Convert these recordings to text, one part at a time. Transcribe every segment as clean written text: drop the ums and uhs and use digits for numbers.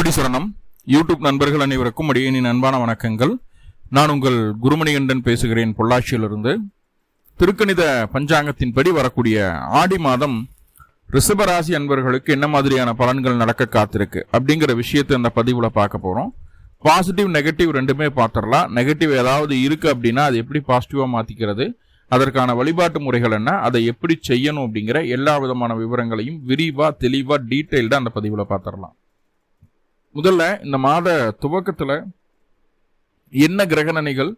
திருவடி சரணம். யூடியூப் நண்பர்கள் அனைவருக்கும் அடியேனின் அன்பான வணக்கங்கள். நான் உங்கள் குருமணிகண்டன் பேசுகிறேன், பொள்ளாச்சியிலிருந்து. திருக்கணித பஞ்சாங்கத்தின்படி வரக்கூடிய ஆடி மாதம் ரிஷபராசி அன்பர்களுக்கு என்ன மாதிரியான பலன்கள் நடக்க காத்திருக்கு அப்படிங்கிற விஷயத்தை இந்த பதிவுல பார்க்க போறோம். பாசிட்டிவ் நெகட்டிவ் ரெண்டுமே பார்த்துடலாம். நெகட்டிவ் ஏதாவது இருக்கு அப்படின்னா அது எப்படி பாசிட்டிவா மாத்திக்கிறது, அதற்கான வழிபாட்டு முறைகள் என்ன, அதை எப்படி செய்யணும் அப்படிங்கிற எல்லா விதமான விவரங்களையும் விரிவா தெளிவா டீட்டெயில்டா அந்த பதிவுல பார்த்துடலாம். முதல்ல இந்த மாத துவக்கத்துல என்ன கிரகநிலைகள்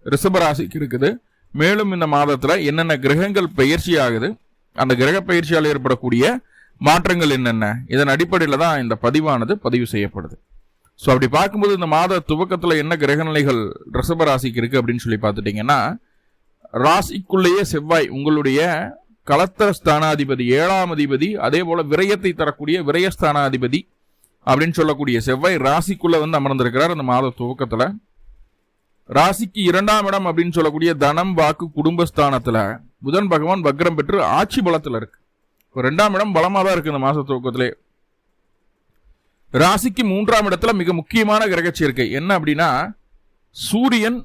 ரிஷபராசிக்கு இருக்குது, மேலும் இந்த மாதத்துல என்னென்ன கிரகங்கள் பயிற்சி ஆகுது, அந்த கிரக பயிற்சியால் ஏற்படக்கூடிய மாற்றங்கள் என்னென்ன, இதன் அடிப்படையில் தான் இந்த பதிவானது பதிவு செய்யப்படுது. ஸோ அப்படி பார்க்கும்போது இந்த மாத துவக்கத்துல என்ன கிரகநிலைகள் ரிஷபராசிக்கு இருக்கு அப்படின்னு சொல்லி பார்த்துட்டீங்கன்னா, ராசிக்குள்ளேயே செவ்வாய் உங்களுடைய களத்திர ஸ்தானாதிபதி, 7ஆம் அதிபதி, அதே போல விரயத்தை தரக்கூடிய விரயஸ்தானாதிபதி அப்படின்னு சொல்லக்கூடிய செவ்வாய் ராசிக்குள்ள வந்து அமர்ந்திருக்கிறார். அந்த மாத துவக்கத்துல ராசிக்கு 2ஆம் இடம் அப்படின்னு சொல்லக்கூடிய தனம் வாக்கு குடும்பஸ்தானத்துல புதன் பகவான் வக்ரம் பெற்று ஆட்சி பலத்துல இருக்கு. 2ஆம் இடம் பலமா தான் இருக்கு இந்த மாச துவக்கத்திலே. ராசிக்கு 3ஆம் இடத்துல மிக முக்கியமான கிரக சேர்க்கை என்ன அப்படின்னா, சூரியன்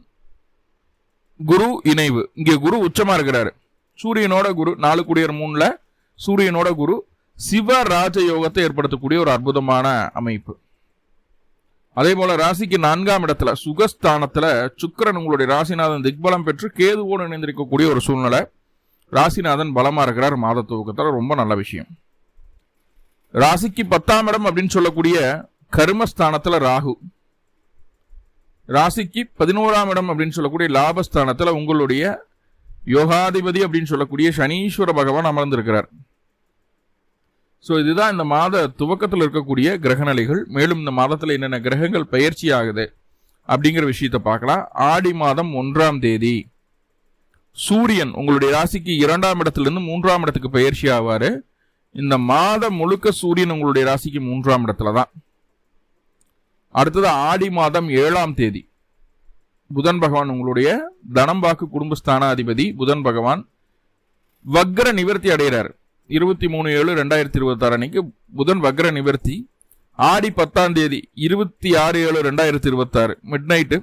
குரு இணைவு. இங்கே குரு உச்சமா இருக்கிறாரு. சூரியனோட குரு 4 கூடியர் 3ல சூரியனோட குரு சிவ ராஜ யோகத்தை ஏற்படுத்தக்கூடிய ஒரு அற்புதமான அமைப்பு. அதே போல ராசிக்கு 4ஆம் இடத்துல சுகஸ்தானத்துல சுக்கிரன் உங்களுடைய ராசிநாதன் திக்பலம் பெற்று கேதுவோடு இணைந்திருக்கக்கூடிய ஒரு சூழ்நிலை. ராசிநாதன் பலமா இருக்கிறார் மாத துவக்கத்துல, ரொம்ப நல்ல விஷயம். ராசிக்கு 10ஆம் இடம் அப்படின்னு சொல்லக்கூடிய கர்மஸ்தானத்துல ராகு, ராசிக்கு 11ஆம் இடம் அப்படின்னு சொல்லக்கூடிய லாபஸ்தானத்துல உங்களுடைய யோகாதிபதி அப்படின்னு சொல்லக்கூடிய சனீஸ்வர பகவான் அமர்ந்திருக்கிறார். ஸோ இதுதான் இந்த மாத துவக்கத்தில் இருக்கக்கூடிய கிரகநிலைகள். மேலும் இந்த மாதத்தில் என்னென்ன கிரகங்கள் பயிற்சி ஆகுது அப்படிங்கிற விஷயத்தை பார்க்கலாம். ஆடி மாதம் 1ஆம் தேதி சூரியன் உங்களுடைய ராசிக்கு 2ஆம் இடத்திலிருந்து 3ஆம் இடத்துக்கு பயிற்சி ஆவாரு. இந்த மாதம் முழுக்க சூரியன் உங்களுடைய ராசிக்கு 3ஆம் இடத்துல தான். அடுத்தது ஆடி மாதம் 7ஆம் தேதி புதன் பகவான் உங்களுடைய தனம்பாக்கு குடும்பஸ்தானாதிபதி புதன் பகவான் வக்ர நிவர்த்தி அடைகிறார். 23/7/2026 அன்னைக்கு புதன் வக்ர நிவர்த்தி. ஆடி 10ஆம் தேதி 26/7/2026 மிட் நைட்டு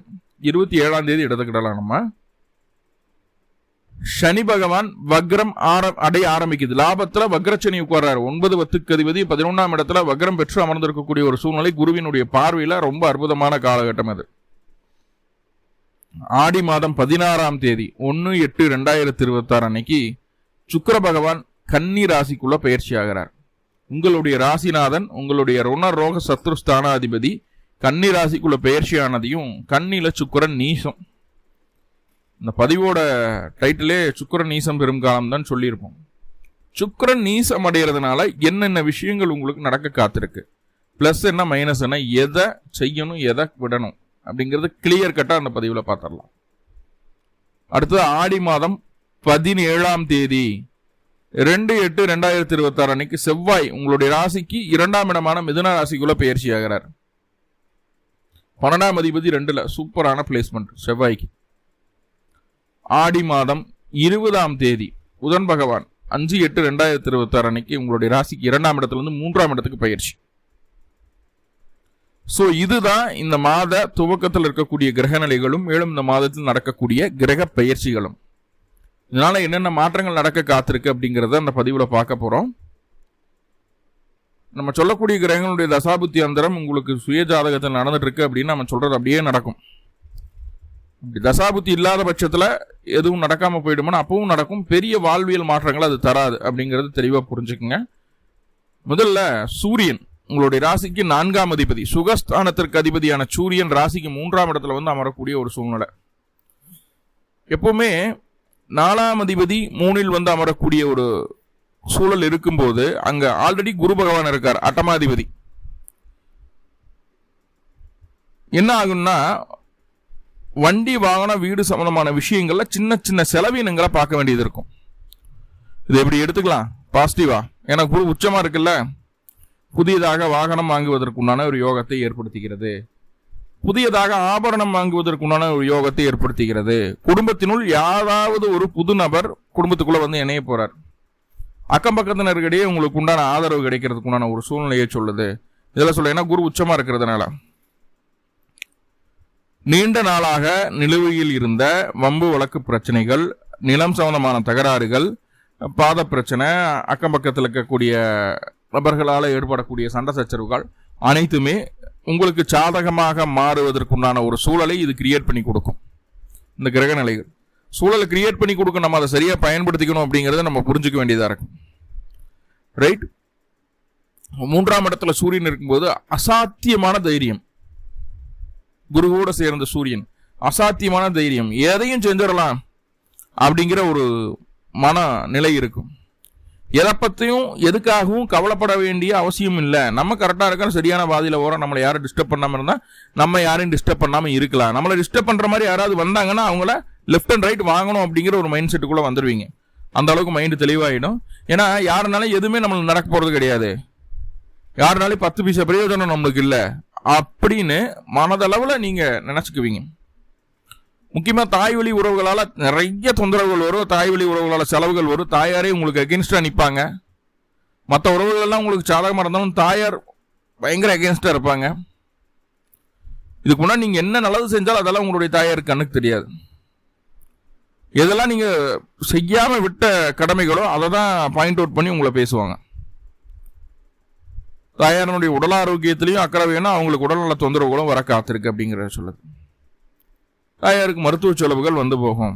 27ஆம் தேதி எடுத்துக்கிடலாம். நம்ம சனி பகவான் வக்ரம் அடைய ஆரம்பிக்குது. லாபத்துல வக்ரச்சனி உட்கார்றாரு. 9/10 அதிபதி 11ஆம் இடத்துல வக்ரம் பெற்று அமர்ந்திருக்கக்கூடிய ஒரு சூழ்நிலை. குருவினுடைய பார்வையில ரொம்ப அற்புதமான காலகட்டம் அது. ஆடி மாதம் 16ஆம் தேதி 1/8/2026 அன்னைக்கு சுக்கிர பகவான் கன்னி ராசிக்குள்ள பயிற்சி ஆகிறார். உங்களுடைய ராசிநாதன் உங்களுடைய ருண ரோக சத்ரு ஸ்தானாதிபதி கன்னி ராசிக்குள்ள பயிற்சி ஆனதையும், கன்னில சுக்கிரன் நீசம். இந்த பதிவோட டைட்டிலே சுக்கிரன் நீசம் பெரும்காலம் தான் சொல்லியிருப்போம். சுக்கிரன் நீசம் அடைகிறதுனால என்னென்ன விஷயங்கள் உங்களுக்கு நடக்க காத்திருக்கு, பிளஸ் என்ன மைனஸ் என்ன, எதை செய்யணும் எதை விடணும் அப்படிங்கிறது கிளியர் கட்டா அந்த பதிவுல பார்த்துடலாம். அடுத்தது ஆடி மாதம் 17ஆம் தேதி 2/8/2026 அன்னைக்கு செவ்வாய் உங்களுடைய ராசிக்கு 2ஆம் இடமான மிதுன ராசிக்குள்ள பயிற்சி ஆகிறார். 12ஆம் அதிபதி 2ல சூப்பரான பிளேஸ்மெண்ட் செவ்வாய்க்கு. ஆடி மாதம் 20ஆம் தேதி புதன் பகவான் 5/8/2026 அன்னைக்கு உங்களுடைய ராசிக்கு 2ஆம் இடத்துல இருந்து 3ஆம் இடத்துக்கு பயிற்சி. சோ இதுதான் இந்த மாத துவக்கத்தில் இருக்கக்கூடிய கிரகநிலைகளும், மேலும் இந்த மாதத்தில் நடக்கக்கூடிய கிரக பயிற்சிகளும். இதனால என்னென்ன மாற்றங்கள் நடக்க காத்திருக்கு அப்படிங்கறத அந்த பதிவுல பார்க்க போறோம். நம்ம சொல்லக்கூடிய கிரகங்களுடைய தசாபுத்தி அந்தரம் உங்களுக்கு சுய ஜாதகத்தில் நடந்துட்டு இருக்கு அப்படின்னு நம்ம சொல்றது அப்படியே நடக்கும். தசாபுத்தி இல்லாத பட்சத்துல எதுவும் நடக்காம போயிடுமோ, அப்பவும் நடக்கும். பெரிய வாழ்வியல் மாற்றங்கள் அது தராது அப்படிங்கறது தெளிவா புரிஞ்சுக்குங்க. முதல்ல சூரியன் உங்களுடைய ராசிக்கு 4ஆம் அதிபதி, சுகஸ்தானத்திற்கு அதிபதியான சூரியன் ராசிக்கு 3ஆம் இடத்துல வந்து அமரக்கூடிய ஒரு சூழ்நிலை. எப்பவுமே 4ஆம் அதிபதி 3இல் வந்து அமரக்கூடிய ஒரு சூழல் இருக்கும்போது அங்க ஆல்ரெடி குரு பகவான் இருக்கார், அட்டமாதிபதி. என்ன ஆகும்னா, வண்டி வாகன வீடு சம்பந்தமான விஷயங்கள்ல சின்ன சின்ன செலவினங்களை பார்க்க வேண்டியது இருக்கும். இது எப்படி எடுத்துக்கலாம் பாசிட்டிவா, ஏன்னா குரு உச்சமா இருக்குல்ல, புதியதாக வாகனம் வாங்குவதற்குண்டான ஒரு யோகத்தை ஏற்படுத்துகிறது. புதியதாக ஆபரணம் வாங்குவதற்குண்டான ஒரு யோகத்தை ஏற்படுத்துகிறது. குடும்பத்தினுள் யாராவது ஒரு புது நபர் குடும்பத்துக்குள்ள வந்து இணைய போறார். அக்கம் பக்கத்தினர்கிடையே உங்களுக்கு உண்டான ஆதரவு கிடைக்கிறதுக்கு உண்டான ஒரு சூழ்நிலையை சொல்லுது. இதெல்லாம் சொல்ல, ஏன்னா குரு உச்சமா இருக்கிறதுனால. நீண்ட நாளாக நிலுவையில் இருந்த வம்பு வழக்கு பிரச்சனைகள், நிலம் சம்பந்தமான தகராறுகள், பாத பிரச்சனை, அக்கம் பக்கத்தில் இருக்கக்கூடிய நபர்களால் ஏற்படக்கூடிய சண்டை சச்சரவுகள் அனைத்துமே உங்களுக்கு சாதகமாக மாறுவதற்குண்டான ஒரு சூழலை இது கிரியேட் பண்ணி கொடுக்கும். இந்த கிரக நிலைகள் சூழலை கிரியேட் பண்ணி கொடுக்கும். நம்ம அதை சரியா பயன்படுத்திக்கணும் அப்படிங்கறத நம்ம புரிஞ்சுக்க வேண்டியதா இருக்கும். ரைட். 3ஆம் இடத்துல சூரியன் இருக்கும்போது அசாத்தியமான தைரியம். குருவோட சேர்ந்த சூரியன் அசாத்தியமான தைரியம், எதையும் செஞ்சிடலாம் அப்படிங்கிற ஒரு மன நிலை இருக்கும். எதை பற்றியும் எதுக்காகவும் கவலைப்பட வேண்டிய அவசியம் இல்லை. நம்ம கரெக்டாக இருக்கோம், சரியான பாதையில் வரோம், நம்மளை யாரும் டிஸ்டர்ப் பண்ணாமல் இருந்தால் நம்ம யாரையும் டிஸ்டர்ப் பண்ணாமல் இருக்கலாம். நம்மளை டிஸ்டர்ப் பண்ணுற மாதிரி யாராவது வந்தாங்கன்னா அவங்கள லெஃப்ட் அண்ட் ரைட் வாங்கணும் அப்படிங்கிற ஒரு மைண்ட் செட்டுக்குள்ளே வந்துடுவீங்க. அந்த அளவுக்கு மைண்டு தெளிவாகிடும். ஏன்னா யாருனாலும் எதுவுமே நம்மளுக்கு நடக்க போகிறது கிடையாது, யாருனாலும் 10 பைசா பிரயோஜனம் நம்மளுக்கு இல்லை அப்படின்னு மனதளவில் நீங்கள் நினச்சிக்குவீங்க. முக்கியமாக தாய் வழி உறவுகளால் நிறைய தொந்தரவுகள் வரும், தாய் வழி உறவுகளால் செலவுகள் வரும், தாயாரே உங்களுக்கு அகென்ஸ்டாக நிற்பாங்க. மற்ற உறவுகள்லாம் உங்களுக்கு சாதகமாக இருந்தாலும் தாயார் பயங்கர அகென்ஸ்டாக இருப்பாங்க. இதுக்கு முன்னாடி நீங்கள் என்ன நல்லது செஞ்சாலும் அதெல்லாம் உங்களுடைய தாயாருக்கு கண்ணுக்கு தெரியாது. எதெல்லாம் நீங்கள் செய்யாமல் விட்ட கடமைகளோ அதை தான் பாயிண்ட் அவுட் பண்ணி உங்களை பேசுவாங்க. தாயாரனுடைய உடல் ஆரோக்கியத்திலையும் அக்கறை வேணும், அவங்களுக்கு உடல்நல தொந்தரவுகளும் வர காத்திருக்கு அப்படிங்கிறத சொல்லுது. தாயாருக்கு மருத்துவ செலவுகள் வந்து போகும்.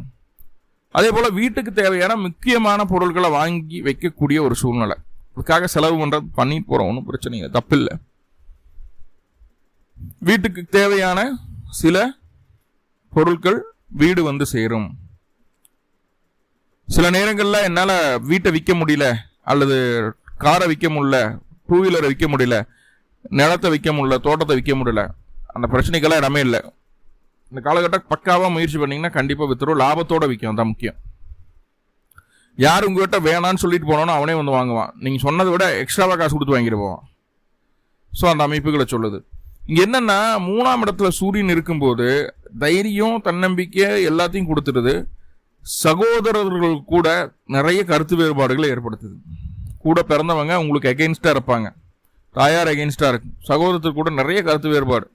அதே போல வீட்டுக்கு தேவையான முக்கியமான பொருட்களை வாங்கி வைக்கக்கூடிய ஒரு சூழ்நிலை. அதுக்காக செலவு பண்றது பண்ணி போறோம், ஒன்றும் பிரச்சனை இல்லை, தப்பில்லை. வீட்டுக்கு தேவையான சில பொருட்கள் வீடு வந்து சேரும். சில நேரங்களில் என்னால் வீட்டை விற்க முடியல, அல்லது காரை விற்க முடியல, 2 வீலரை விற்க முடியல, நிலத்தை விற்க முடியல, தோட்டத்தை விற்க முடியல, அந்த பிரச்சனைக்கெல்லாம் இடமே இல்லை. இந்த காலகட்டம் பக்காவாக முயற்சி பண்ணிங்கன்னா கண்டிப்பாக வித்துரும். லாபத்தோடு விற்கும், தான் முக்கியம். யார் உங்ககிட்ட வேணான்னு சொல்லிட்டு போனோன்னா அவனே வந்து வாங்குவான். நீங்கள் சொன்னதை விட எக்ஸ்ட்ராவாக காசு கொடுத்து வாங்கிட்டு போவான். ஸோ அந்த அமைப்புகளை சொல்லுது. இங்கே என்னென்னா 3ஆம் இடத்துல சூரியன் இருக்கும்போது தைரியம், தன்னம்பிக்கை எல்லாத்தையும் கொடுத்துடுது. சகோதரர்கள் கூட நிறைய கருத்து வேறுபாடுகளை ஏற்படுத்துது. கூட பிறந்தவங்க உங்களுக்கு அகெயின்ஸ்டாக இருப்பாங்க, தாயார் அகெயின்ஸ்டாக இருக்கு. சகோதரத்துக்கு கூட நிறைய கருத்து வேறுபாடு.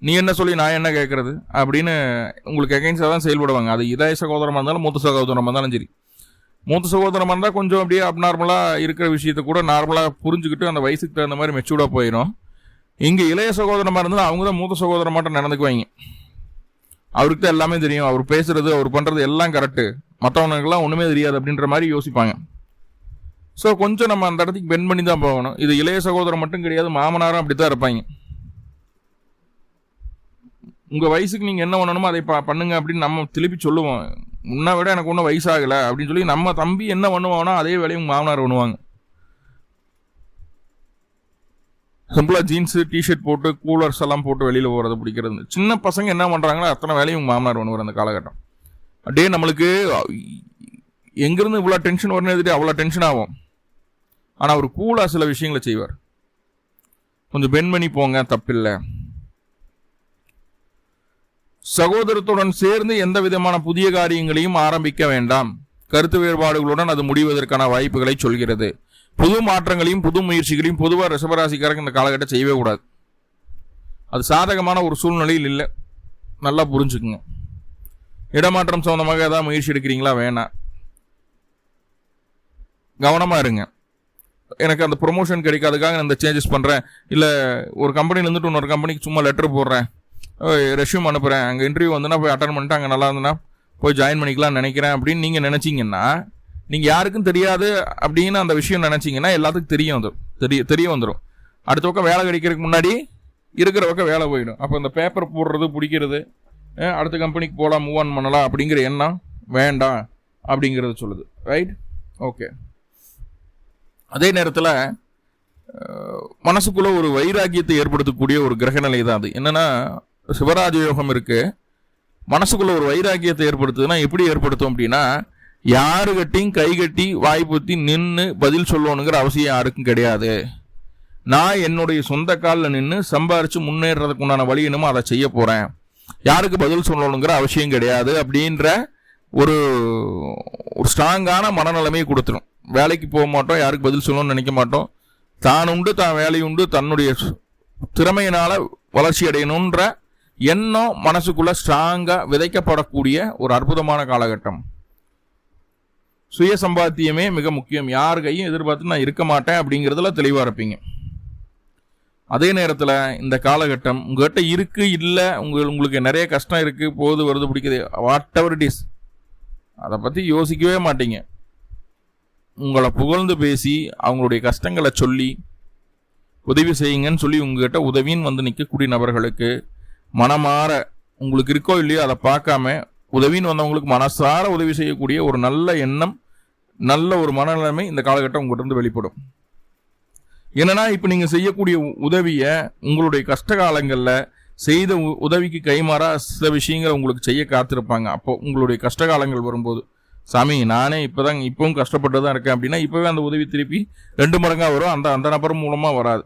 நீ என்ன சொல்லி நான் என்ன கேட்கறது அப்படின்னு உங்களுக்கு அகைன்ஸ்டாக தான் செயல்படுவாங்க. அது இதய சகோதரமாக இருந்தாலும் மூத்த சகோதரமாக இருந்தாலும் சரி. மூத்த சகோதரமாக இருந்தால் கொஞ்சம் அப்படியே அப்நார்மலாக இருக்கிற விஷயத்த கூட நார்மலாக புரிஞ்சுக்கிட்டு அந்த வயசுக்கு தகுந்த மாதிரி மெச்சூர்டாக போயிடும். இங்கே இளைய சகோதரமாக இருந்தால் அவங்க தான் மூத்த சகோதரம் மட்டும் நடந்துக்குவாங்க. அவருக்கு தான் எல்லாமே தெரியும், அவர் பேசுறது அவர் பண்ணுறது எல்லாம் கரெக்டு, மற்றவனுக்கெல்லாம் ஒன்றுமே தெரியாது அப்படின்ற மாதிரி யோசிப்பாங்க. ஸோ கொஞ்சம் நம்ம அந்த இடத்துக்கு பெண்ட் பண்ணி தான் போகணும். இது இளைய சகோதரம் மட்டும் கிடையாது, மாமனாரும் அப்படி தான் இருப்பாங்க. உங்கள் வயசுக்கு நீங்கள் என்ன பண்ணணுமோ அதை பண்ணுங்க அப்படின்னு நம்ம திருப்பி சொல்லுவோம். முன்ன விட எனக்கு ஒன்றும் வயசாகலை அப்படின்னு சொல்லி நம்ம தம்பி என்ன பண்ணுவானோ அதே வேலையும் மாமனார் பண்ணுவாங்க. சிம்பிளாக ஜீன்ஸு டிஷர்ட் போட்டு கூலர்ஸ் எல்லாம் போட்டு வெளியில் போகிறது பிடிக்கிறது. சின்ன பசங்க என்ன பண்ணுறாங்களோ அத்தனை வேலையும் மாமனார் பண்ணுவார் அந்த காலகட்டம். அப்படியே நம்மளுக்கு எங்கேருந்து இவ்வளோ டென்ஷன் வரணும் எதிரே அவ்வளோ டென்ஷன் ஆகும். ஆனால் அவர் கூலாக சில விஷயங்களை செய்வார். கொஞ்சம் பெண்ட் பண்ணி போங்க, தப்பில்லை. சகோதரத்துடன் சேர்ந்து எந்த விதமான புதிய காரியங்களையும் ஆரம்பிக்க வேண்டாம். கருத்து வேறுபாடுகளுடன் அது முடிவதற்கான வாய்ப்புகளை சொல்கிறது. புது மாற்றங்களையும் புது முயற்சிகளையும் பொதுவாக ரிஷபராசிக்காரங்க இந்த காலகட்டம் செய்யவே கூடாது. அது சாதகமான ஒரு சூழ்நிலையில் இல்லை, நல்லா புரிஞ்சுக்குங்க. இடமாற்றம் சம்பந்தமாக ஏதாவது முயற்சி எடுக்கிறீங்களா? வேணாம், கவனமாக இருங்க. எனக்கு அந்த ப்ரொமோஷன் கிடைக்காதுக்காக நான் இந்த சேஞ்சஸ் பண்ணுறேன், இல்லை ஒரு கம்பெனிலேருந்துட்டு இன்னொரு கம்பெனிக்கு சும்மா லெட்டர் போடுறேன், ரெஷ்யூம் அனுப்புகிறேன், அங்கே இன்டர்வியூ வந்துன்னா போய் அட்டன் பண்ணிட்டு அங்கே நல்லா இருந்ததுன்னா போய் ஜாயின் பண்ணிக்கலாம்னு நினைக்கிறேன் அப்படின்னு நீங்கள் நினச்சிங்கன்னா, நீங்கள் யாருக்கும் தெரியாது அப்படின்னு அந்த விஷயம் நினச்சிங்கன்னா எல்லாத்துக்கும் தெரிய வந்துடும். அடுத்த பக்கம் வேலை கிடைக்கிறதுக்கு முன்னாடி இருக்கிற பக்கம் வேலை போயிடும். அப்போ இந்த பேப்பர் போடுறது பிடிக்கிறது, அடுத்த கம்பெனிக்கு போகலாம், மூவ் ஆன் பண்ணலாம் அப்படிங்கிற எண்ணம் வேண்டாம் அப்படிங்கிறது சொல்லுது. Right, okay. அதே நேரத்தில் மனசுக்குள்ள ஒரு வைராக்கியத்தை ஏற்படுத்தக்கூடிய ஒரு கிரகநிலை தான் அது. என்னன்னா சிவராஜ யோகம் இருக்கு, மனசுக்குள்ள ஒரு வைராக்கியத்தை ஏற்படுத்துதுன்னா எப்படி ஏற்படுத்தும் அப்படின்னா, யாரு கட்டியும் கை கட்டி வாய் பொத்தி நின்று பதில் சொல்லணுங்கிற அவசியம் யாருக்கும் கிடையாது. நான் என்னுடைய சொந்த காலில் நின்று சம்பாரிச்சு முன்னேறதுக்கு உண்டான வழி என்னமோ அதை செய்ய போறேன், யாருக்கு பதில் சொல்லணுங்கிற அவசியம் கிடையாது அப்படின்ற ஒரு ஸ்ட்ராங்கான மனநிலைமையை கொடுத்துரும். வேலைக்கு போக மாட்டோம், யாருக்கு பதில் சொல்லணும்னு நினைக்க மாட்டோம், தான் உண்டு தான் வேலை உண்டு, தன்னுடைய திறமையினால வளர்ச்சி அடையணுன்ற எண்ணம் மனசுக்குள்ள ஸ்ட்ராங்கா விதைக்கப்படக்கூடிய ஒரு அற்புதமான காலகட்டம். சுய சம்பாத்தியமே மிக முக்கியம். யார் கையும் எதிர்பார்த்து நான் இருக்க மாட்டேன் அப்படிங்கிறதுல தெளிவா இருப்பீங்க. அதே நேரத்தில் இந்த காலகட்டம் உங்கள்கிட்ட இருக்கு இல்லை, உங்களுக்கு நிறைய கஷ்டம் இருக்கு, போது வருது பிடிக்குது, வாட் எவர் இட் இஸ், அதை பற்றி யோசிக்கவே மாட்டீங்க. உங்களை புகழ்ந்து பேசி அவங்களுடைய கஷ்டங்களை சொல்லி உதவி செய்யுங்கன்னு சொல்லி உங்ககிட்ட உதவின்னு வந்து நிற்கக்கூடிய நபர்களுக்கு மனமாற உங்களுக்கு இருக்கோ இல்லையோ அதை பார்க்காம உதவின்னு வந்தவங்களுக்கு மனசார உதவி செய்யக்கூடிய ஒரு நல்ல எண்ணம், நல்ல ஒரு மனநிலைமை இந்த காலகட்டம் உங்கள்கிட்ட இருந்து வெளிப்படும். என்னன்னா, இப்போ நீங்கள் செய்யக்கூடிய உதவியை உங்களுடைய கஷ்ட காலங்களில் செய்த உதவிக்கு கைமாறா சில விஷயங்களை உங்களுக்கு செய்ய காத்திருப்பாங்க. அப்போ உங்களுடைய கஷ்ட காலங்கள் வரும்போது, சாமி நானே இப்பவும் கஷ்டப்பட்டு தான் இருக்கேன் அப்படின்னா இப்போவே அந்த உதவி திருப்பி 2 மடங்காக வரும். அந்த நபர் மூலமாக வராது.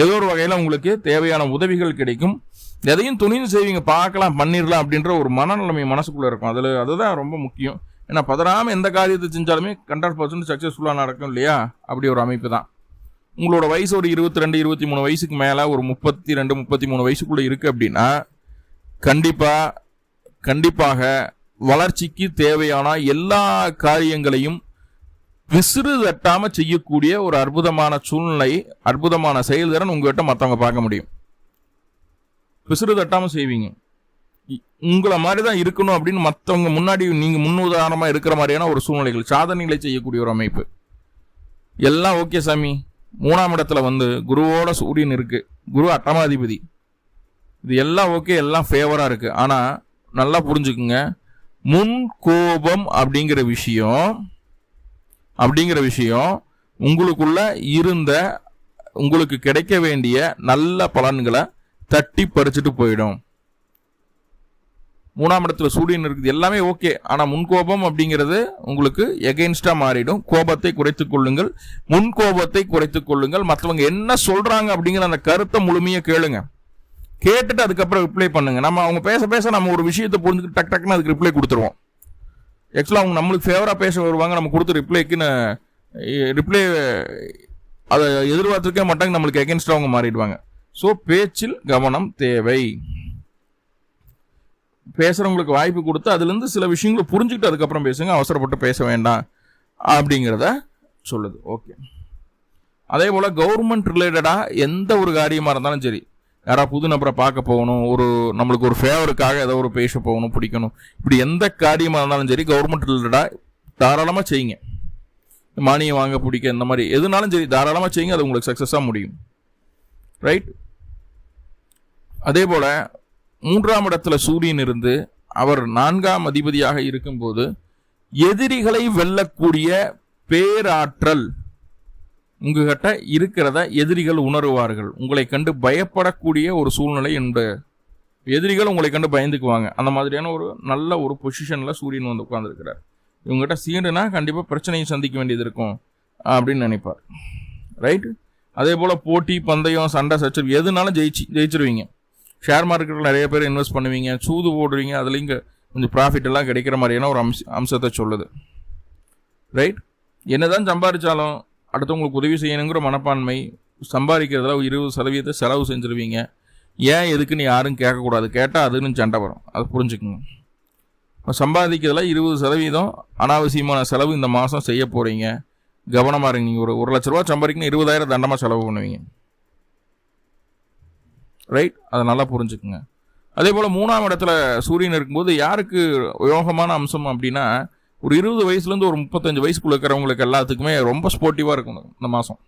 ஏதோ ஒரு வகையில் உங்களுக்கு தேவையான உதவிகள் கிடைக்கும். எதையும் துணிந்து செய்வீங்க, பார்க்கலாம் பண்ணிடலாம் அப்படின்ற ஒரு மனநிலைமை மனசுக்குள்ளே இருக்கும். அதுதான் ரொம்ப முக்கியம். ஏன்னா பதறாமல் எந்த காரியத்தை செஞ்சாலுமே 100% சக்ஸஸ்ஃபுல்லாக நடக்கும் இல்லையா? அப்படி ஒரு அமைப்பு தான். உங்களோட வயசு ஒரு 22, 23 வயசுக்கு மேலே ஒரு 32, 33 வயசுக்குள்ளே இருக்குது அப்படின்னா கண்டிப்பாக வளர்ச்சிக்கு தேவையான எல்லா காரியங்களையும் விசிறு தட்டாம செய்யக்கூடிய ஒரு அற்புதமான சூழ்நிலை, அற்புதமான செயல்திறன் உங்ககிட்ட மற்றவங்க பார்க்க முடியும். விசிறு தட்டாம செய்வீங்க. உங்களை மாதிரி தான் இருக்கணும் அப்படின்னு மற்றவங்க முன்னாடி நீங்க முன்னுதாரணமா இருக்கிற மாதிரியான ஒரு சூழ்நிலைகள், சாதனைகளை செய்யக்கூடிய ஒரு அமைப்பு. எல்லாம் ஓகே சாமி, 3ஆம் இடத்துல வந்து குருவோட சூரியன் இருக்கு, குரு அட்டமாதிபதி, இது எல்லாம் ஓகே, எல்லாம் ஃபேவரா இருக்கு. ஆனா நல்லா புரிஞ்சுக்குங்க, முன் கோபம் அப்படிங்கிற விஷயம் உங்களுக்குள்ள இருந்த உங்களுக்கு கிடைக்க வேண்டிய நல்ல பலன்களை தட்டி பறிச்சுட்டு போயிடும். 3ஆம் இடத்துல சூரியன் இருக்குது, எல்லாமே ஓகே. ஆனா முன்கோபம் அப்படிங்கிறது உங்களுக்கு எகெயின்ஸ்டா மாறிடும். கோபத்தை குறைத்துக் கொள்ளுங்கள், முன் கோபத்தை குறைத்துக் கொள்ளுங்கள். மற்றவங்க என்ன சொல்றாங்க அப்படிங்கிற அந்த கருத்தை முழுமையா கேளுங்க. கேட்டுட்டு அதுக்கப்புறம் ரிப்ளை பண்ணுங்க. நம்ம அவங்க பேச நம்ம ஒரு விஷயத்தை புரிஞ்சுட்டு டக்குன்னு அதுக்கு ரிப்ளை கொடுத்துருவோம். ஆக்சுவலாக அவங்க நம்மளுக்கு ஃபேவராக பேச வருவாங்க, நம்ம கொடுத்த ரிப்ளை அதை எதிர்பார்த்துருக்கே மாட்டாங்க, நம்மளுக்கு எகென்ஸ்டாக அவங்க மாறிடுவாங்க. ஸோ பேச்சில் கவனம் தேவை. பேசுகிறவங்களுக்கு வாய்ப்பு கொடுத்து அதுலேருந்து சில விஷயங்களை புரிஞ்சுக்கிட்டு அதுக்கப்புறம் பேசுங்க, அவசரப்பட்டு பேச வேண்டாம் அப்படிங்கிறத சொல்லுது. ஓகே. அதே போல் கவர்மெண்ட் ரிலேட்டடாக எந்த ஒரு காரியமாக இருந்தாலும் சரி, யாராவது புது நபரை பார்க்க போகணும், நம்மளுக்கு ஒரு ஃபேவருக்காக ஏதோ ஒரு பேச போகணும், பிடிக்கணும், இப்படி எந்த காரியமாக இருந்தாலும் சரி கவர்மெண்ட் ரிலேட்டடாக தாராளமாக செய்யுங்க. மானியம் வாங்க பிடிக்க இந்த மாதிரி எதுனாலும் சரி தாராளமாக செய்யுங்க, அது உங்களுக்கு சக்ஸஸாக முடியும். ரைட். அதே போல் 3ஆம் இடத்துல சூரியன் இருந்து அவர் 4ஆம் அதிபதியாக இருக்கும்போது எதிரிகளை வெல்லக்கூடிய பேராற்றல் உங்ககிட்ட இருக்கிறத எதிரிகள் உணருவார்கள். உங்களை கண்டு பயப்படக்கூடிய ஒரு சூழ்நிலை உண்டு. எதிரிகள் உங்களை கண்டு பயந்துக்குவாங்க. அந்த மாதிரியான ஒரு நல்ல ஒரு பொசிஷனில் சூரியன் வந்து உட்கார்ந்துருக்கிறார். இவங்ககிட்ட சீண்டுனா கண்டிப்பாக பிரச்சனையை சந்திக்க வேண்டியது இருக்கும் அப்படின்னு நினைப்பார். ரைட்டு. அதே போல் போட்டி, பந்தயம், சண்டை, சச்சரவு எதுனாலும் ஜெயிச்சிருவீங்க. ஷேர் மார்க்கெட்டில் நிறைய பேர் இன்வெஸ்ட் பண்ணுவீங்க, சூது போடுவீங்க, அதுலேயும் கொஞ்சம் ப்ராஃபிட் எல்லாம் கிடைக்கிற மாதிரியான ஒரு அம்சத்தை சொல்லுது. ரைட். என்னதான் சம்பாதிச்சாலும் அடுத்தவங்களுக்கு உதவி செய்யணுங்கிற மனப்பான்மை, சம்பாதிக்கிறதுல 20% செலவு செஞ்சுருவீங்க. ஏன் எதுக்குன்னு யாரும் கேட்கக்கூடாது, கேட்டால் அதுன்னு சண்டை வரும். அது புரிஞ்சுக்குங்க. இப்போ சம்பாதிக்கிறதுல 20% அனாவசியமான செலவு இந்த மாதம் செய்ய போகிறீங்க. கவனமாக இருங்க. நீங்கள் ஒரு 1 லட்ச ரூபா சம்பாதிக்கணும், 20,000 தண்டமாக செலவு பண்ணுவீங்க. ரைட். அதை நல்லா புரிஞ்சுக்குங்க. அதே போல் 3ஆம் இடத்துல சூரியன் இருக்கும்போது யாருக்கு யோகமான அம்சம் அப்படின்னா, ஒரு 20 வயசுலேருந்து ஒரு 35 வயசுக்குள்ள இருக்கிறவங்களுக்கு எல்லாத்துக்குமே ரொம்ப ஸ்போர்ட்டிவாக இருக்கணும். இந்த மாதம்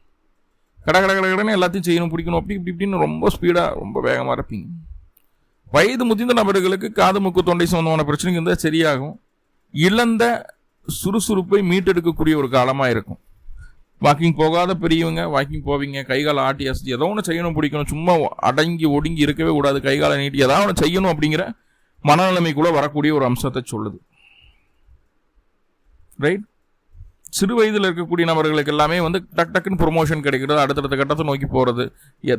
கடன்னு எல்லாத்தையும் செய்யணும், பிடிக்கணும், இப்படின்னு ரொம்ப ஸ்பீடாக ரொம்ப வேகமாக இருப்பீங்க. வயது முதிர்ந்த நபர்களுக்கு காது, மூக்கு, தொண்டை சம்பந்தமான பிரச்சனைக்கு இருந்தால் சரியாகும். இழந்த சுறுசுறுப்பை மீட்டெடுக்கக்கூடிய ஒரு காலமாக இருக்கும். வாக்கிங் போகாத பெரியவங்க வாக்கிங் போவீங்க. கைகால ஆட்டி அசைச்சு ஏதோ ஒன்று செய்யணும், பிடிக்கணும். சும்மா அடங்கி ஒடுங்கி இருக்கவே கூடாது. கைகால நீட்டி ஏதாவது ஒன்று செய்யணும் அப்படிங்கிற மனநிலைமைக்குள்ளே வரக்கூடிய ஒரு அம்சத்தை சொல்லுது. ரைட். சிறு வயதில் இருக்கக்கூடிய நபர்களுக்கு எல்லாமே வந்து டக்குன்னு ப்ரொமோஷன் கிடைக்கிறது, அடுத்தடுத்த கட்டத்தை நோக்கி போகிறது,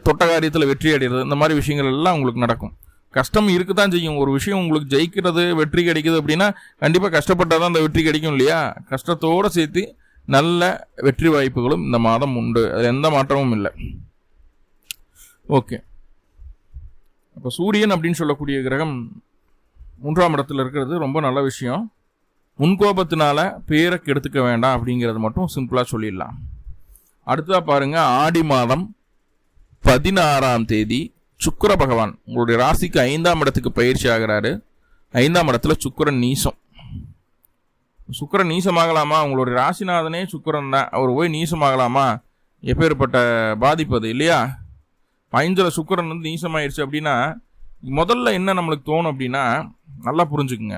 தொட்ட காரியத்தில் வெற்றி அடைகிறது, இந்த மாதிரி விஷயங்கள் எல்லாம் உங்களுக்கு நடக்கும். கஷ்டம் இருக்கு தான் செய்யும். ஒரு விஷயம் உங்களுக்கு ஜெயிக்கிறது, வெற்றி கிடைக்குது அப்படின்னா கண்டிப்பாக கஷ்டப்பட்டால் தான் அந்த வெற்றி கிடைக்கும் இல்லையா? கஷ்டத்தோடு சேர்த்து நல்ல வெற்றி வாய்ப்புகளும் இந்த மாதம் உண்டு. அதில் எந்த மாற்றமும் இல்லை. ஓகே, அப்போ சூரியன் அப்படின்னு சொல்லக்கூடிய கிரகம் 3ஆம் இடத்துல இருக்கிறது ரொம்ப நல்ல விஷயம். முன்கோபத்தினால பேரை கெடுத்துக்க வேண்டாம் அப்படிங்கிறது மட்டும் சிம்பிளாக சொல்லிடலாம். அடுத்ததாக பாருங்க, ஆடி மாதம் 16ஆம் தேதி சுக்கிர பகவான் உங்களுடைய ராசிக்கு 5ஆம் இடத்துக்கு பயிற்சி ஆகிறாரு. 5ஆம் இடத்துல சுக்கிரன் நீசம். சுக்கிரன் நீசமாகலாமா? உங்களுடைய ராசிநாதனே சுக்கிரன் தான், அவர் போய் நீசமாகலாமா? எப்பேற்பட்ட பாதிப்பு அது இல்லையா? 5ல் சுக்கிரன் வந்து நீசமாயிடுச்சு அப்படின்னா முதல்ல என்ன நம்மளுக்கு தோணும் அப்படின்னா, நல்லா புரிஞ்சுக்குங்க,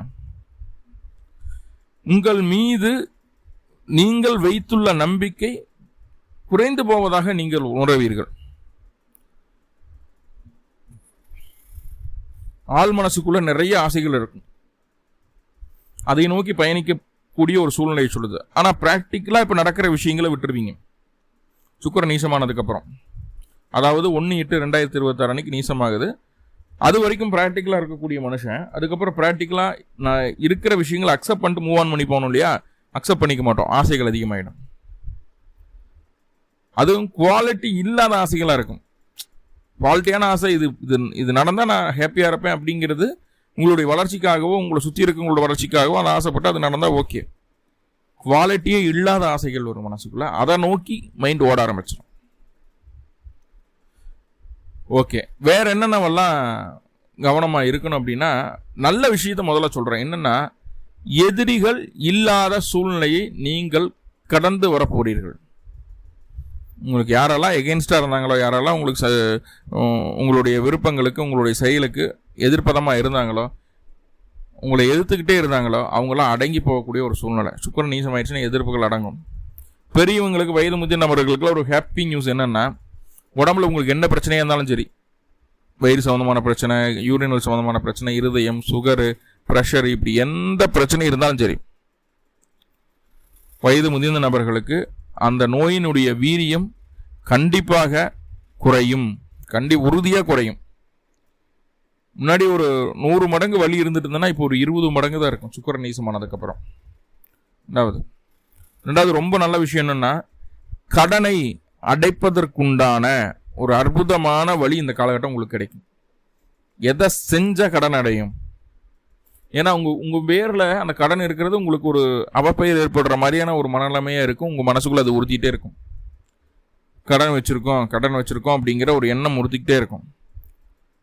உங்கள் மீது நீங்கள் வைத்துள்ள நம்பிக்கை குறைந்து போவதாக நீங்கள் உணர்வீர்கள். ஆள் மனசுக்குள்ள நிறைய ஆசைகள் இருக்கும், அதை நோக்கி பயணிக்கக்கூடிய ஒரு சூழ்நிலையை சொல்லுது. ஆனா பிராக்டிக்கலா இப்ப நடக்கிற விஷயங்களை விட்டுருவீங்க சுக்கிரன் நீசமானதுக்கு அப்புறம். அதாவது 1/8/2026 அன்னைக்கு நீசமாகுது. அது வரைக்கும் ப்ராக்டிக்கலாக இருக்கக்கூடிய மனுஷன் அதுக்கப்புறம் ப்ராக்டிக்கலாக நான் இருக்கிற விஷயங்களை அக்செப்ட் பண்ணிட்டு மூவ் ஆன் பண்ணி போகணும் இல்லையா? அக்செப்ட் பண்ணிக்க மாட்டோம், ஆசைகள் அதிகமாகிடும். அதுவும் குவாலிட்டி இல்லாத ஆசைகளாக இருக்கும். குவாலிட்டியான ஆசை இது இது இது நடந்தால் நான் ஹாப்பியாக இருப்பேன் அப்படிங்கிறது உங்களுடைய வளர்ச்சிக்காகவோ உங்களை சுற்றி இருக்கவங்களோட வளர்ச்சிக்காகவோ அந்த ஆசைப்பட்டு அது நடந்தால் ஓகே. குவாலிட்டியே இல்லாத ஆசைகள் ஒரு மனசுக்குள்ள, அதை நோக்கி மைண்ட் ஓட ஆரம்பிச்சிடும். ஓகே, வேற என்னென்னவெல்லாம் கவனமாக இருக்கணும் அப்படின்னா, நல்ல விஷயத்த முதல்ல சொல்கிறேன். என்னென்னா, எதிரிகள் இல்லாத சூழ்நிலையை நீங்கள் கடந்து வரப்போறீர்கள். உங்களுக்கு யாரெல்லாம் எகென்ஸ்டாக இருந்தாங்களோ, யாரெல்லாம் உங்களுக்கு உங்களுடைய விருப்பங்களுக்கு உங்களுடைய செயலுக்கு எதிர்ப்பதமாக இருந்தாங்களோ, உங்களை எதிர்த்துக்கிட்டே இருந்தாங்களோ, அவங்களாம் அடங்கி போகக்கூடிய ஒரு சூழ்நிலை. சுக்கிரன் நீசமாயிடுச்சுன்னா எதிர்ப்புகள் அடங்கும். பெரியவங்களுக்கு, வயது முதிர்ந்த நபர்களுக்கு ஒரு ஹாப்பி நியூஸ் என்னென்னா, உடம்புல உங்களுக்கு என்ன பிரச்சனையாக இருந்தாலும் சரி, வயிறு சம்மந்தமான பிரச்சனை, யூரினல் சம்மந்தமான பிரச்சனை, இருதயம், சுகரு, ப்ரெஷர், இப்படி எந்த பிரச்சனை இருந்தாலும் சரி, வயது முதிர்ந்த நபர்களுக்கு அந்த நோயினுடைய வீரியம் கண்டிப்பாக குறையும், உறுதியாக குறையும். முன்னாடி ஒரு 100 மடங்கு வலி இருந்துட்டு இருந்ததுன்னா இப்போ ஒரு 20 மடங்கு தான் இருக்கும் சுக்கிரன் நீசமானதுக்கப்புறம். ரெண்டாவது ரொம்ப நல்ல விஷயம் என்னன்னா, கடனை அடைப்பதற்குண்டான ஒரு அற்புதமான வழி இந்த காலகட்டம் உங்களுக்கு கிடைக்கும். எதை செஞ்ச கடன் அடையும். ஏன்னா உங்க பேர்ல அந்த கடன் இருக்கிறது உங்களுக்கு ஒரு அவப்பெயர் ஏற்படுற மாதிரியான ஒரு மனநிலைமையா இருக்கும். உங்க மனசுக்குள்ள அது உறுத்திட்டே இருக்கும். கடன் வச்சிருக்கோம் அப்படிங்கிற ஒரு எண்ணம் உறுத்திக்கிட்டே இருக்கும்.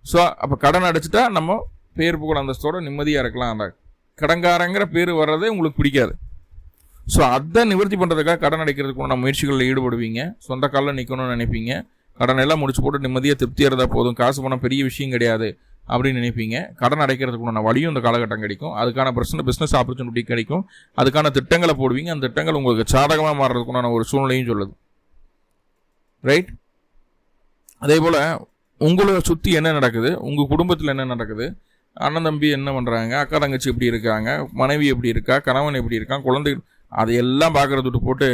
ஸோ அப்போ கடன் அடைச்சிட்டா நம்ம பேர் புகழ் அந்தஸ்தோட நிம்மதியாக இருக்கலாம். அந்த கடன்காரங்கிற பேர் வர்றதே உங்களுக்கு பிடிக்காது. ஸோ அதை நிவர்த்தி பண்ணுறதுக்காக கடன் அடைக்கிறதுக்குள்ள முயற்சிகளில் ஈடுபடுவீங்க. சொந்த காலில் நிற்கணும்னு நினைப்பீங்க. கடன் எல்லாம் முடிச்சு போட்டு நிம்மதியாக திருப்தியாக இருந்தால் போதும், காசு பணம் பெரிய விஷயம் கிடையாது அப்படின்னு நினைப்பீங்க. கடன் அடைக்கிறதுக்குள்ள வழியும் இந்த காலகட்டம் கிடைக்கும். அதுக்கான பிஸ்னஸ் ஆப்பர்ச்சுனிட்டி கிடைக்கும். அதுக்கான திட்டங்களை போடுவீங்க. அந்த திட்டங்கள் உங்களுக்கு சாதகமாக மாறுறதுக்குண்டான ஒரு சூழ்நிலையும் சொல்லுது. ரைட்? அதே போல் உங்களை சுற்றி என்ன நடக்குது, உங்கள் குடும்பத்தில் என்ன நடக்குது, அண்ணன் தம்பி என்ன பண்ணுறாங்க, அக்கா தங்கச்சி எப்படி இருக்காங்க, மனைவி எப்படி இருக்கா, கணவன் எப்படி இருக்கான், குழந்தைகள், அதையெல்லாம் பார்க்குறது விட்டு போட்டு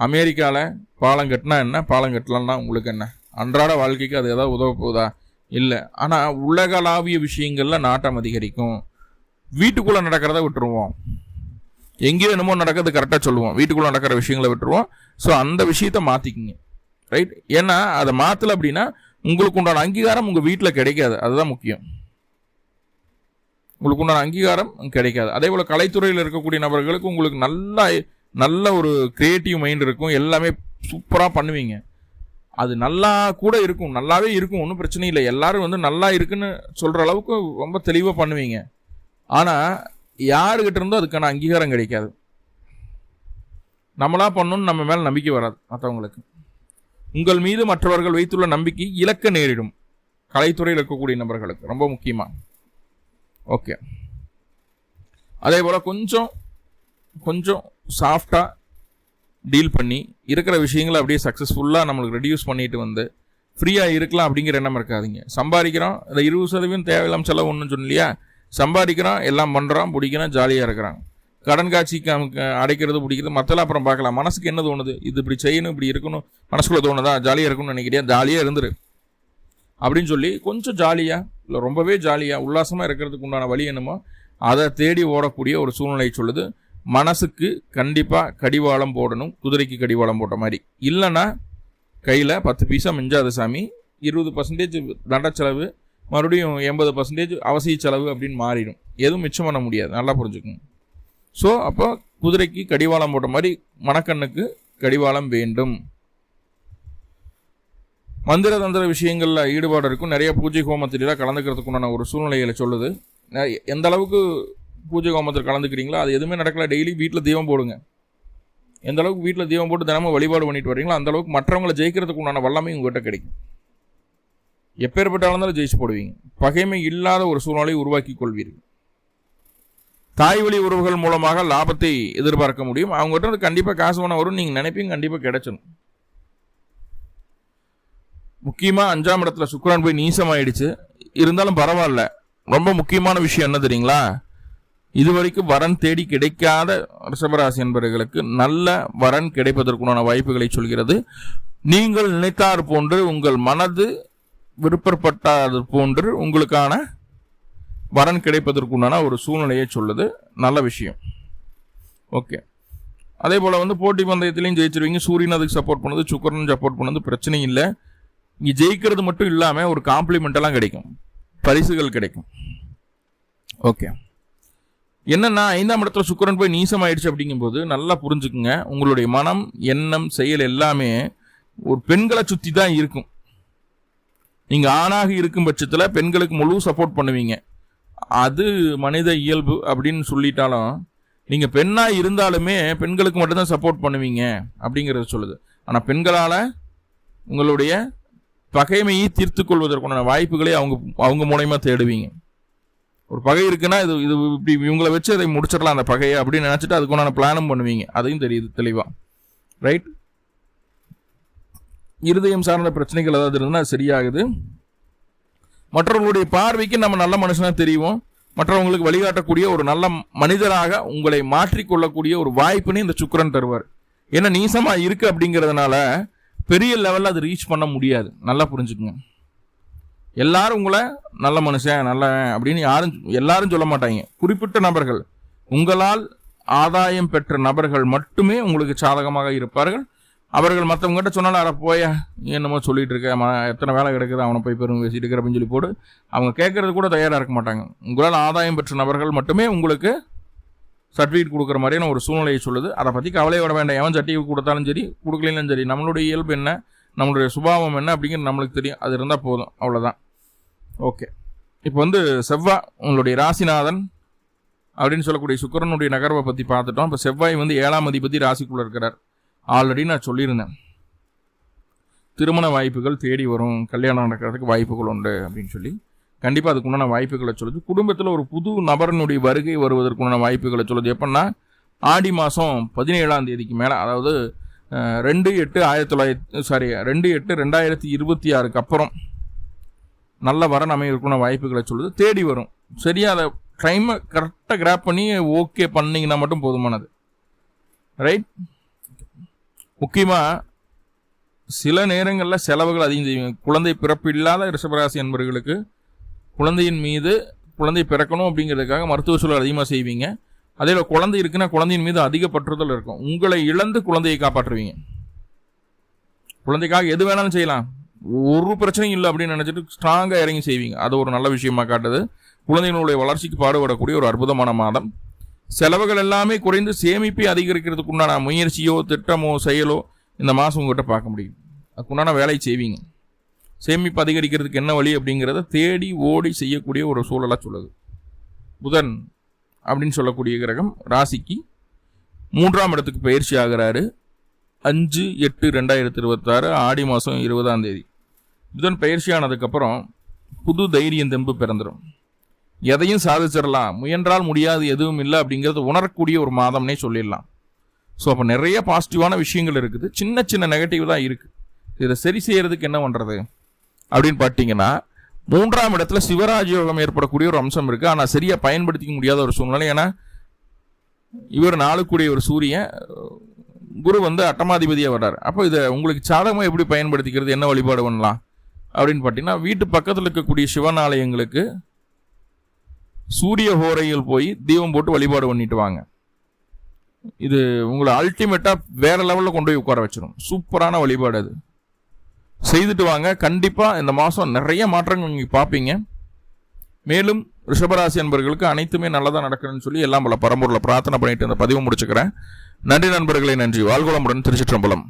அமெரிக்காவில் பாலம் கட்டினா என்ன, பாலம் கட்டலன்னா உங்களுக்கு என்ன, அன்றாட வாழ்க்கைக்கு அது ஏதாவது உதவ போகுதா? இல்லை. ஆனால் உலகளாவிய விஷயங்களில் நாட்டம் அதிகரிக்கும். வீட்டுக்குள்ளே நடக்கிறத விட்டுருவோம். எங்கேயோ என்னமோ நடக்கிறது கரெக்டாக சொல்லுவோம், வீட்டுக்குள்ளே நடக்கிற விஷயங்களை விட்டுருவோம். ஸோ அந்த விஷயத்தை மாற்றிக்கிங்க. ரைட்? ஏன்னா அதை மாற்றலை அப்படின்னா உங்களுக்கு உண்டான அங்கீகாரம் உங்கள் வீட்டில் கிடைக்காது. அதுதான் முக்கியம். உங்களுக்கு உண்டான அங்கீகாரம் கிடைக்காது. அதே போல் கலைத்துறையில் இருக்கக்கூடிய நபர்களுக்கு உங்களுக்கு நல்ல ஒரு கிரியேட்டிவ் மைண்ட் இருக்கும். எல்லாமே சூப்பராக பண்ணுவீங்க. அது நல்லா கூட இருக்கும், நல்லாவே இருக்கும், ஒன்றும் பிரச்சனை இல்லை. எல்லாரும் நல்லா இருக்குன்னு சொல்கிற அளவுக்கு ரொம்ப தெளிவாக பண்ணுவீங்க. ஆனால் யாருக்கிட்ட இருந்தோ அதுக்கான அங்கீகாரம் கிடைக்காது. நம்மளா பண்ணணும்னு நம்ம மேலே நம்பிக்கை வராது மற்றவங்களுக்கு. உங்கள் மீது மற்றவர்கள் வைத்துள்ள நம்பிக்கை இழக்க நேரிடும். கலைத்துறையில் இருக்கக்கூடிய நபர்களுக்கு ரொம்ப முக்கியமாக. ஓகே. அதே போல் கொஞ்சம் சாஃப்டாக டீல் பண்ணி இருக்கிற விஷயங்களை அப்படியே சக்ஸஸ்ஃபுல்லாக நம்மளுக்கு ரெடியூஸ் பண்ணிட்டு வந்து ஃப்ரீயாக இருக்கலாம் அப்படிங்கிற எண்ணம் இருக்காதிங்க. சம்பாதிக்கிறோம், இந்த 20% தேவையில்லாமல் செலவு ஒன்றும் சொன்னலையா, சம்பாதிக்கிறோம், எல்லாம் பண்ணுறோம், பிடிக்கிறோம், ஜாலியாக இருக்கிறாங்க. கடன் காட்சிக்கு அடைக்கிறது பிடிக்கிறது மற்றெல்லாம் அப்புறம் பார்க்கலாம். மனசுக்கு என்ன தோணுது, இது இப்படி செய்யணும், இப்படி இருக்கணும், மனசுக்குள்ளே தோணுதா, ஜாலியாக இருக்கணும்னு நினைக்கிறியா, ஜாலியாக இருந்துரு அப்படின்னு சொல்லி கொஞ்சம் ஜாலியாக, இல்லை ரொம்பவே ஜாலியாக உல்லாசமாக இருக்கிறதுக்கு உண்டான வழி என்னமோ அதை தேடி ஓடக்கூடிய ஒரு சூழ்நிலை சொல்லுது. மனசுக்கு கண்டிப்பாக கடிவாளம் போடணும், குதிரைக்கு கடிவாளம் போட்ட மாதிரி. இல்லைன்னா கையில் 10 பைசா மிஞ்சாத சாமி, 20% தண்ட செலவு, மறுபடியும் 80% அவசிய செலவு அப்படின்னு மாறிடும். எதுவும் மிச்சம் பண்ண முடியாது, நல்லா புரிஞ்சுக்கணும். ஸோ அப்போ குதிரைக்கு கடிவாளம் போட்ட மாதிரி மணக்கண்ணுக்கு கடிவாளம் வேண்டும். மந்திர தந்திர விஷயங்களில் ஈடுபாடு இருக்கும். நிறைய பூஜை ஹோமத்திலாம் கலந்துக்கிறதுக்கு உண்டான ஒரு சூழ்நிலைகளை சொல்லுது. எந்த அளவுக்கு பூஜை ஹோமத்தில் கலந்துக்கிறீங்களோ அது எதுவுமே நடக்கல. டெய்லி வீட்டில் தீபம் போடுங்க. எந்த அளவுக்கு வீட்டில் தீபம் போட்டு தினமும் வழிபாடு பண்ணிட்டு வரீங்களோ அந்த அளவுக்கு மற்றவங்களை ஜெயிக்கிறதுக்கு உண்டான வல்லமை உங்கள்கிட்ட கிடைக்கும். எப்பேற்பட்டாலும் இருந்தாலும் ஜெயிச்சு போடுவீங்க. பகைமை இல்லாத ஒரு சூழ்நிலையை உருவாக்கி கொள்வீர்கள். தாய் வழி உறவுகள் மூலமாக லாபத்தை எதிர்பார்க்க முடியும். அவங்ககிட்ட வந்து கண்டிப்பாக காசு பணம் வரும், நீங்கள் நினைப்பீங்க, கண்டிப்பாக கிடைச்சிடும். முக்கியமாக 5ஆம் இடத்துல சுக்கிரன் போய் நீசமாயிடுச்சு. இருந்தாலும் பரவாயில்ல. ரொம்ப முக்கியமான விஷயம் என்ன தெரியுங்களா? இதுவரைக்கும் வரன் தேடி கிடைக்காத ரிஷபராசி என்பவர்களுக்கு நல்ல வரன் கிடைப்பதற்குண்டான வாய்ப்புகளை சொல்கிறது. நீங்கள் நினைத்தார் போன்று, உங்கள் மனது விருப்பப்பட்டாது போன்று உங்களுக்கான வரன் கிடைப்பதற்குண்டான ஒரு சூழ்நிலையை சொல்லுது. நல்ல விஷயம். ஓகே. அதே போல் வந்து போட்டி பந்தயத்திலையும் ஜெயிச்சிருவீங்க. சூரியன் அதுக்கு சப்போர்ட் பண்ணுது, சுக்கிரன் சப்போர்ட் பண்ணுது, பிரச்சனை இல்லை. இங்கே ஜெயிக்கிறது மட்டும் இல்லாமல் ஒரு காம்ப்ளிமெண்டெல்லாம் கிடைக்கும், பரிசுகள் கிடைக்கும். ஓகே. என்னன்னா 5ஆம் இடத்துல சுக்கிரன் போய் நீசம் ஆயிடுச்சு அப்படிங்கும்போது நல்லா புரிஞ்சுக்குங்க. உங்களுடைய மனம், எண்ணம், செயல் எல்லாமே ஒரு பெண்களை சுற்றி தான் இருக்கும். நீங்கள் ஆணாக இருக்கும் பட்சத்தில் பெண்களுக்கு முழு சப்போர்ட் பண்ணுவீங்க. அது மனித இயல்பு அப்படின்னு சொல்லிட்டாலும் நீங்கள் பெண்ணாக இருந்தாலுமே பெண்களுக்கு மட்டும்தான் சப்போர்ட் பண்ணுவீங்க அப்படிங்கிறத சொல்லுது. ஆனால் பெண்களால் உங்களுடைய பகைமையை தீர்த்து கொள்வதற்கான வாய்ப்புகளை அவங்க மூலயமா தேடுவீங்க. ஒரு பகை இருக்குன்னா இது இப்படி இவங்களை வச்சு அதை முடிச்சிடலாம் அந்த பகையை அப்படின்னு நினச்சிட்டு அதுக்குண்டான பிளானும் பண்ணுவீங்க. அதையும் தெரியுது தெளிவாக. ரைட். இருதயம் சார்ந்த பிரச்சனைகள் ஏதாவது இருந்தால் அது சரியாகுது. மற்றவங்களுடைய பார்வைக்கு நம்ம நல்ல மனுஷனாக தெரியும். மற்றவங்களுக்கு வழிகாட்டக்கூடிய ஒரு நல்ல மனிதராக உங்களை மாற்றிக்கொள்ளக்கூடிய ஒரு வாய்ப்புன்னு இந்த சுக்கிரன் தருவார். ஏன்னா நீசமாக இருக்கு அப்படிங்கிறதுனால பெரிய லெவலில் அது ரீச் பண்ண முடியாது. நல்லா புரிஞ்சுக்குங்க. எல்லாரும் உங்களை நல்ல மனுஷன் நல்ல அப்படின்னு எல்லாரும் சொல்ல மாட்டாங்க. குறிப்பிட்ட நபர்கள், உங்களால் ஆதாயம் பெற்ற நபர்கள் மட்டுமே உங்களுக்கு சாதகமாக இருப்பார்கள். அவர்கள் மற்றவங்ககிட்ட சொன்னாலும் அட போய என்னமோ சொல்லிட்டு இருக்க, எத்தனை வேலை கிடக்குது, அவனை போய் பெரும் பேசிட்டு இருக்கிற அப்படின்னு சொல்லி போட்டு அவங்க கேட்கறது கூட தயாராக இருக்க மாட்டாங்க. உங்களால் ஆதாயம் பெற்ற நபர்கள் மட்டுமே உங்களுக்கு சர்டிஃபிகேட் கொடுக்குற மாதிரியான ஒரு சூழ்நிலையை சொல்லுது. அதை பற்றி கவலையை விட வேண்டாம். எவன் சர்டிஃபிகேட் கொடுத்தாலும் சரி கொடுக்கலன்னு சரி, நம்மளுடைய இயல்பு என்ன, நம்மளுடைய சுபாவம் என்ன அப்படிங்கிறது நம்மளுக்கு தெரியும். அது இருந்தால் போதும், அவ்வளோதான். ஓகே. இப்போ வந்து செவ்வாய் உங்களுடைய ராசிநாதன் அப்படின்னு சொல்லக்கூடிய சுக்கிரனுடைய நகர்வை பற்றி பார்த்துட்டோம். இப்போ செவ்வாய் வந்து 7ஆம் அதிபதி ராசிக்குள்ளே இருக்கிறார். ஆல்ரெடி நான் சொல்லியிருந்தேன், திருமண வாய்ப்புகள் தேடி வரும், கல்யாணம் நடக்கிறதுக்கு வாய்ப்புகள் உண்டு அப்படின்னு சொல்லி. கண்டிப்பாக அதுக்குண்டான வாய்ப்புகளை சொல்லுது. குடும்பத்தில் ஒரு புது நபரனுடைய வருகை வருவதற்குண்டான வாய்ப்புகளை சொல்லுது. எப்படின்னா ஆடி மாதம் 17ஆம் தேதிக்கு மேலே, அதாவது 2/8/2026 அப்புறம் நல்ல வரன் அமைக்கிறதுக்குள்ள வாய்ப்புகளை சொல்லுது. தேடி வரும். சரியா அதை டைமை கரெக்டாக கிராப் பண்ணி ஓகே பண்ணிங்கன்னா மட்டும் போதுமானது. ரைட். முக்கியமாக சில நேரங்களில் செலவுகள் அதிகம் செய்வீங்க. குழந்தை பிறப்பு இல்லாத ரிஷபராசி என்பவர்களுக்கு குழந்தையின் மீது குழந்தை பிறக்கணும் அப்படிங்கிறதுக்காக மருத்துவ சூழல் அதிகமாக செய்வீங்க. அதே போல் குழந்தை இருக்குன்னா குழந்தையின் மீது அதிக பற்றுதல் இருக்கும். உங்களை இழந்து குழந்தையை காப்பாற்றுவீங்க. குழந்தைக்காக எது வேணாலும் செய்யலாம், ஒரு பிரச்சனையும் இல்லை அப்படின்னு நினச்சிட்டு ஸ்ட்ராங்காக இறங்கி செய்வீங்க. அது ஒரு நல்ல விஷயமா காட்டுது. குழந்தைகளுடைய வளர்ச்சிக்கு பாடுபடக்கூடிய ஒரு அற்புதமான மாதம். செலவுகள் எல்லாமே குறைந்து சேமிப்பை அதிகரிக்கிறதுக்கு உண்டான முயற்சியோ திட்டமோ செயலோ இந்த மாதம் உங்கள்கிட்ட பார்க்க முடியும். அதுக்குண்டான வேலை செய்வீங்க. சேமிப்பு அதிகரிக்கிறதுக்கு என்ன வழி அப்படிங்கிறத தேடி ஓடி செய்யக்கூடிய ஒரு சூழலாக சொல்லுது. புதன் அப்படின்னு சொல்லக்கூடிய கிரகம் ராசிக்கு 3ஆம் இடத்துக்கு பயிற்சி ஆகிறாரு. 5/8/2026 ஆடி மாதம் 20ஆம் தேதி புதன் பயிற்சி ஆனதுக்கப்புறம் புது தைரியம் தெம்பு பிறந்துடும். எதையும் சாதிச்சிடலாம், முயன்றால் முடியாது எதுவும் இல்லை அப்படிங்கிறது உணரக்கூடிய ஒரு மாதம்னே சொல்லிடலாம். ஸோ அப்போ நிறைய பாசிட்டிவான விஷயங்கள் இருக்குது, சின்ன சின்ன நெகட்டிவ் தான் இருக்குது. இதை சரி செய்யறதுக்கு என்ன பண்ணுறது அப்படின்னு பார்த்தீங்கன்னா 3ஆம் இடத்துல சிவராஜயோகம் ஏற்படக்கூடிய ஒரு அம்சம் இருக்குது. ஆனால் சரியாக பயன்படுத்திக்க முடியாத ஒரு சூழ்நிலை. ஏன்னா இவர் நாளுக்குடைய ஒரு சூரியன், குரு வந்து அட்டமாதிபதியாக வர்றார். அப்போ இதை உங்களுக்கு சாதகமாக எப்படி பயன்படுத்திக்கிறது, என்ன வழிபாடு பண்ணலாம் அப்படின்னு பார்த்தீங்கன்னா வீட்டு பக்கத்தில் இருக்கக்கூடிய சிவன் ஆலயங்களுக்கு சூரிய ஹோரையில் போய் தீபம் போட்டு வழிபாடு பண்ணிட்டு வாங்க. இது உங்களை அல்டிமேட்டாக வேற லெவலில் கொண்டு போய் உட்கார வச்சிடும். சூப்பரான வழிபாடு அது. செய்துட்டு வாங்க. கண்டிப்பாக இந்த மாதம் நிறைய மாற்றங்கள் நீங்கள் பார்ப்பீங்க. மேலும் ரிஷபராசி என்பவர்களுக்கு அனைத்துமே நல்லதாக நடக்கணும்னு சொல்லி எல்லாம் பல பரம்பூரில் பிரார்த்தனை பண்ணிட்டு இந்த பதிவு முடிச்சுக்கிறேன். நன்றி நண்பர்களே, நன்றி. வாழ்வளமுடன். திருச்சிற்றம்பலம்.